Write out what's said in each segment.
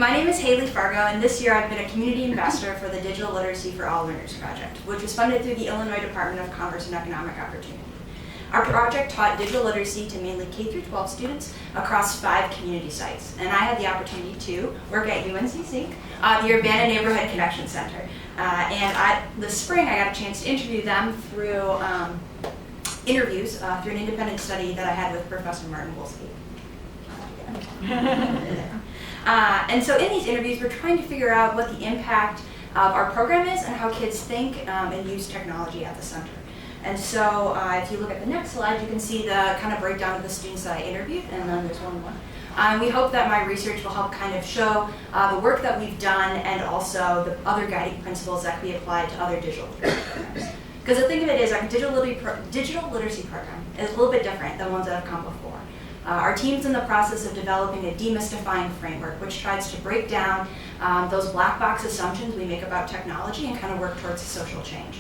my name is Hailley Fargo, and this year I've been a community ambassador for the Digital Literacy for All Learners project, which was funded through the Illinois Department of Commerce and Economic Opportunity. Our project taught digital literacy to mainly K-12 students across 5 community sites, and I had the opportunity to work at UNCC, the Urbana Neighborhood Connection Center. This spring I got a chance to interview them through interviews through an independent study that I had with Professor Martin Wolski. And so in these interviews, we're trying to figure out what the impact of our program is and how kids think and use technology at the center. And so if you look at the next slide, you can see the kind of breakdown of the students that I interviewed, and then there's one more. We hope that my research will help kind of show the work that we've done and also the other guiding principles that can be applied to other digital literacy programs. Because the thing of it is, our digital literacy program is a little bit different than ones that have come before. Our team's in the process of developing a demystifying framework, which tries to break down those black box assumptions we make about technology and kind of work towards social change.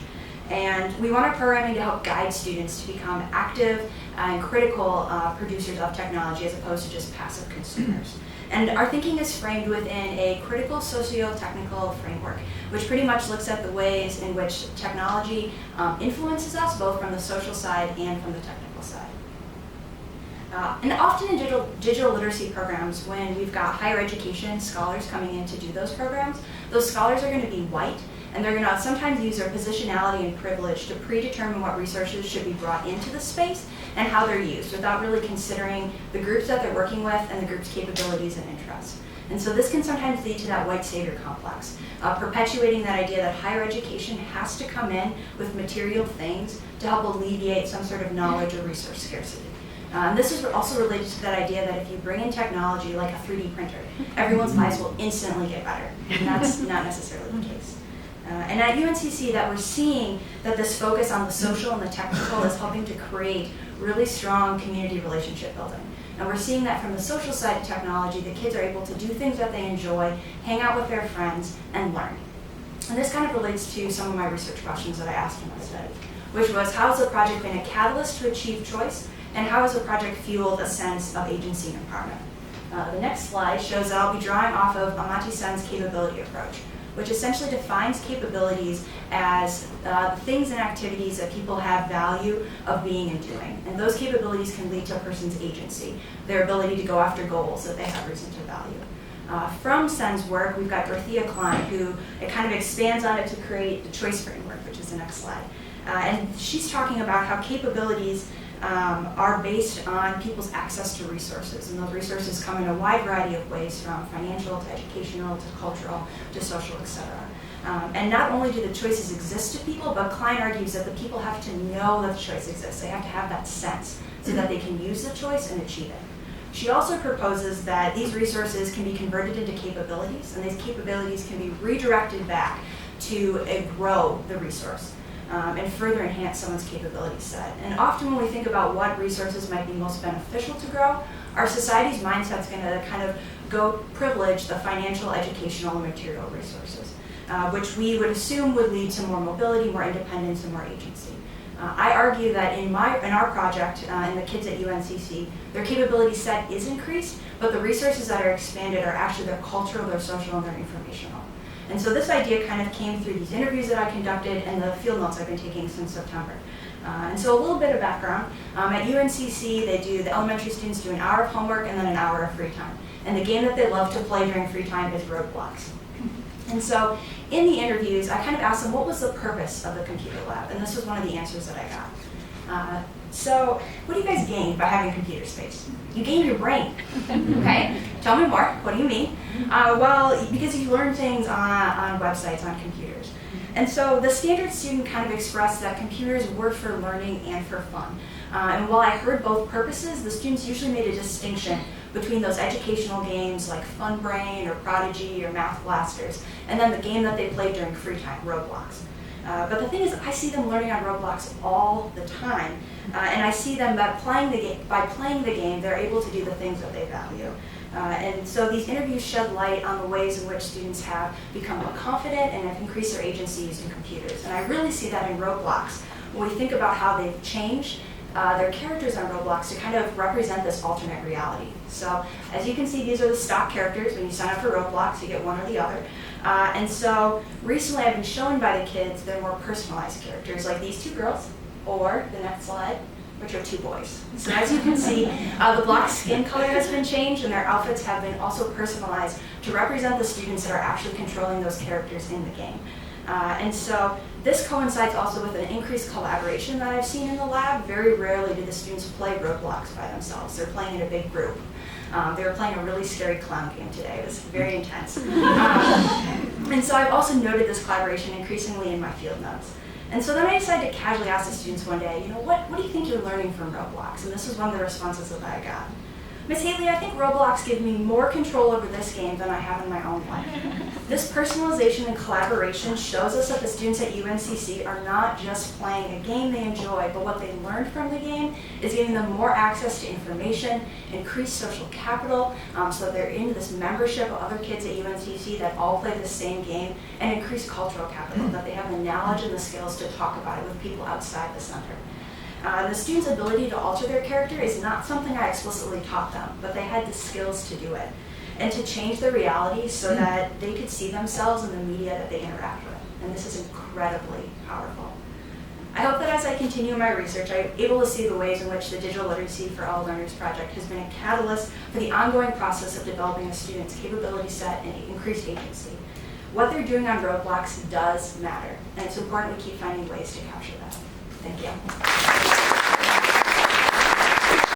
And we want our programming to help guide students to become active and critical producers of technology as opposed to just passive consumers. And our thinking is framed within a critical socio-technical framework, which pretty much looks at the ways in which technology influences us, both from the social side and from the technical side. And often in digital literacy programs, when we've got higher education scholars coming in to do those programs, those scholars are going to be white, and they're going to sometimes use their positionality and privilege to predetermine what resources should be brought into the space and how they're used, without really considering the groups that they're working with and the group's capabilities and interests. And so this can sometimes lead to that white savior complex, perpetuating that idea that higher education has to come in with material things to help alleviate some sort of knowledge or resource scarcity. This is also related to that idea that if you bring in technology like a 3D printer, everyone's lives will instantly get better. And that's not necessarily the case. And at UNCC, that we're seeing that this focus on the social and the technical is helping to create really strong community relationship building. And we're seeing that from the social side of technology, the kids are able to do things that they enjoy, hang out with their friends, and learn. And this kind of relates to some of my research questions that I asked in my study, which was, how has the project been a catalyst to achieve choice? And how has the project fueled a sense of agency and empowerment? The next slide shows that I'll be drawing off of Amartya Sen's capability approach, which essentially defines capabilities as things and activities that people have value of being and doing. And those capabilities can lead to a person's agency, their ability to go after goals that they have reason to value. From Sen's work, we've got Dorothea Klein, who it kind of expands on it to create the choice framework, which is the next slide. And she's talking about how capabilities are based on people's access to resources, and those resources come in a wide variety of ways, from financial to educational to cultural to social, etc. And not only do the choices exist to people, but Klein argues that the people have to know that the choice exists. They have to have that sense so that they can use the choice and achieve it. She also proposes that these resources can be converted into capabilities, and these capabilities can be redirected back to grow the resource. And further enhance someone's capability set. And often when we think about what resources might be most beneficial to grow, our society's mindset's going to kind of go privilege the financial, educational, and material resources, which we would assume would lead to more mobility, more independence, and more agency. I argue that in our project, and the kids at UNCC, their capability set is increased, but the resources that are expanded are actually their cultural, their social, and their informational. And so this idea kind of came through these interviews that I conducted and the field notes I've been taking since September. And so a little bit of background. At UNCC, the elementary students do an hour of homework and then an hour of free time. And the game that they love to play during free time is roadblocks. And so in the interviews, I kind of asked them what was the purpose of the computer lab, and this was one of the answers that I got. So what do you guys gain by having computer space? You gain your brain, okay? Tell me more, what do you mean? Well, because you learn things on websites, on computers. And so the standard student kind of expressed that computers were for learning and for fun. And while I heard both purposes, the students usually made a distinction between those educational games like Fun Brain or Prodigy or Math Blasters, and then the game that they played during free time, Roblox. But the thing is, I see them learning on Roblox all the time, and I see them by playing the game, they're able to do the things that they value. And so these interviews shed light on the ways in which students have become more confident and have increased their agency using computers. And I really see that in Roblox. When we think about how they've changed their characters on Roblox to kind of represent this alternate reality. So as you can see, these are the stock characters. When you sign up for Roblox, you get one or the other. And so recently I've been shown by the kids their more personalized characters, like these 2 girls, or the next slide, which are 2 boys. So as you can see, the block's skin color has been changed, and their outfits have been also personalized to represent the students that are actually controlling those characters in the game. And so this coincides also with an increased collaboration that I've seen in the lab. Very rarely do the students play Roblox by themselves. They're playing in a big group. They were playing a really scary clown game today. It was very intense. And so I've also noted this collaboration increasingly in my field notes. And so then I decided to casually ask the students one day, what do you think you're learning from Roblox? And this was one of the responses that I got. Miss Hailley, I think Roblox gives me more control over this game than I have in my own life. This personalization and collaboration shows us that the students at UNCC are not just playing a game they enjoy, but what they learned from the game is giving them more access to information, increased social capital, so that they're into this membership of other kids at UNCC that all play the same game, and increased cultural capital, that they have the knowledge and the skills to talk about it with people outside the center. The students' ability to alter their character is not something I explicitly taught them, but they had the skills to do it, and to change their reality so that they could see themselves in the media that they interact with. And this is incredibly powerful. I hope that as I continue my research, I'm able to see the ways in which the Digital Literacy for All Learners project has been a catalyst for the ongoing process of developing a student's capability set and increased agency. What they're doing on Roblox does matter, and it's important we keep finding ways to capture that. Thank you.